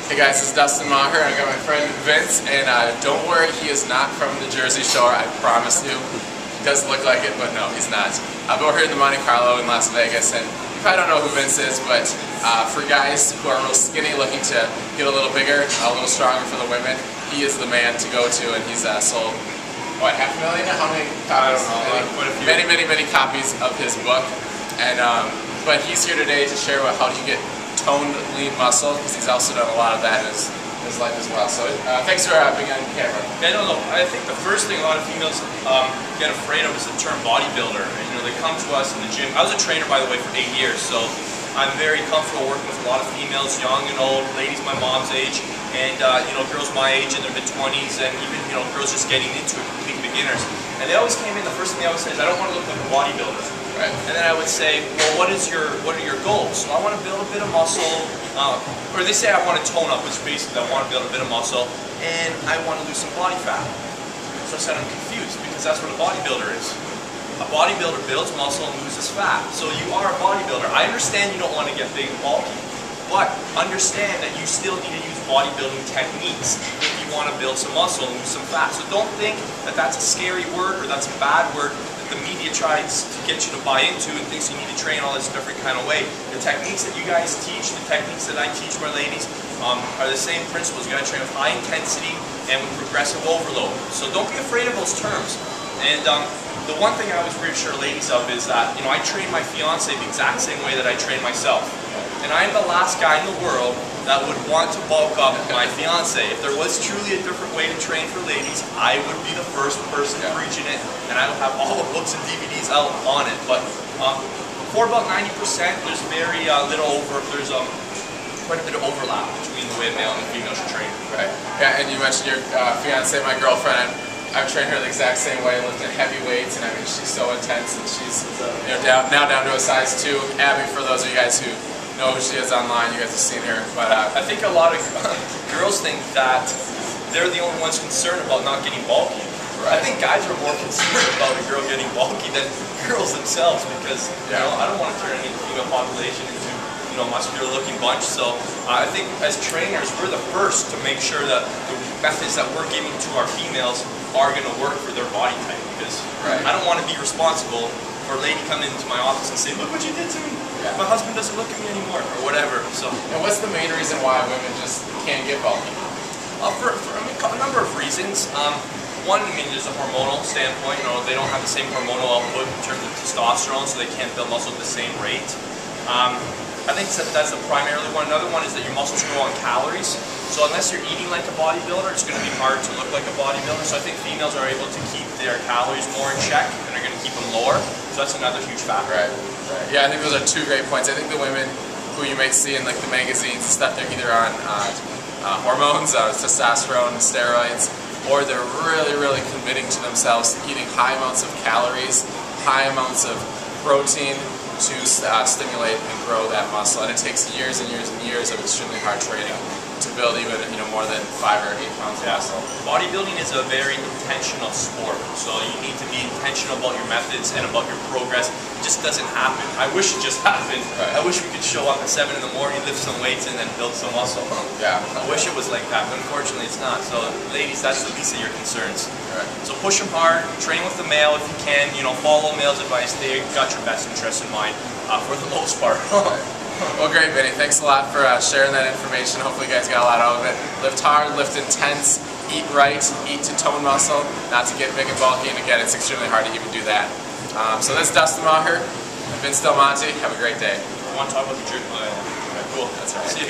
Hey guys, this is Dustin Maher. I got my friend Vince, and don't worry, he is not from the Jersey Shore, I promise you. He does look like it, but no, he's not. We're here in the Monte Carlo in Las Vegas, and you probably don't know who Vince is, but for guys who are real skinny, looking to get a little bigger, a little stronger for the women, he is the man to go to, and he's sold, what, 500,000? How many copies? I don't know, many copies of his book. And but he's here today to share about how do you get toned, lean muscle, because he's also done a lot of that in his life as well. So thanks for being on camera. Yeah, no, I think the first thing a lot of females get afraid of is the term bodybuilder. And, they come to us in the gym. I was a trainer, by the way, for 8 years, so I'm very comfortable working with a lot of females, young and old, ladies my mom's age, and girls my age in their mid-20s, and even girls just getting into it, complete beginners. And they always came in. The first thing they always say is, "I don't want to look like a bodybuilder." Right. And then I would say, "Well, what are your goals?" So I want to build a bit of muscle, or they say I want to tone up, which basically I want to build a bit of muscle, and I want to lose some body fat. So I said I'm confused, because that's what a bodybuilder is. A bodybuilder builds muscle and loses fat. So you are a bodybuilder. I understand you don't want to get big and bulky, but understand that you still need to use bodybuilding techniques if you want to build some muscle and lose some fat. So don't think that that's a scary word or that's a bad word that the media tries to get you to buy into and thinks you need to train all this different kind of way. The techniques that you guys teach, the techniques that I teach my ladies, are the same principles. You got to train with high intensity and with progressive overload. So don't be afraid of those terms. And the one thing I always reassure ladies of is that I train my fiance the exact same way that I train myself. And I am the last guy in the world that would want to bulk up my fiance. If there was truly a different way to train for ladies, I would be the first person preaching it, and I would have all the books and DVDs out on it. But for about 90%, there's very there's quite a bit of overlap between the way a male and a female should train. Right. Yeah, and you mentioned your fiance, my girlfriend. I've trained her the exact same way, lifting heavy weights, and I mean she's so intense, and she's now down to a size 2. Abby, for those of you guys who know who she is online, you guys have seen her. But I think a lot of girls think that they're the only ones concerned about not getting bulky. Right. I think guys are more concerned about a girl getting bulky than girls themselves, because I don't want to turn any female population into muscular-looking bunch. So I think as trainers, we're the first to make sure that the methods that we're giving to our females are going to work for their body type, because I don't want to be responsible for a lady coming into my office and saying, "Look what you did to me. My husband doesn't look at me anymore," or whatever. So, and what's the main reason why women just can't get bulky? For a number of reasons. One, there's a hormonal standpoint. They don't have the same hormonal output in terms of testosterone, so they can't build muscle at the same rate. I think that's the primarily one. Another one is that your muscles grow on calories. So unless you're eating like a bodybuilder, it's going to be hard to look like a bodybuilder. So I think females are able to keep their calories more in check, and are going to keep them lower. So that's another huge factor. Right. Yeah, I think those are 2 great points. I think the women who you might see in like the magazines and stuff, they're either on hormones, testosterone, steroids, or they're really committing to themselves to eating high amounts of calories, high amounts of protein to stimulate and grow that muscle. And it takes years and years and years of extremely hard training to build even more than 5 or 8 pounds of muscle. Bodybuilding is a very intentional sport, so you need to be intentional about your methods and about your progress. It just doesn't happen. I wish it just happened. I wish we could show up at 7 in the morning, lift some weights, and then build some muscle. Yeah. I wish it was like that, but unfortunately it's not. So ladies, that's the least of your concerns. So push them hard, train with the male if you can, follow male's advice. They got your best interests in mind for the most part. Well, great, Vinny. Thanks a lot for sharing that information. Hopefully you guys got a lot out of it. Lift hard, lift intense, eat right, eat to tone muscle, not to get big and bulky. And again, it's extremely hard to even do that. So this is Dustin Maher, Vince Del Monte. Have a great day. I want to talk about the jerk. Cool. That's right. See you.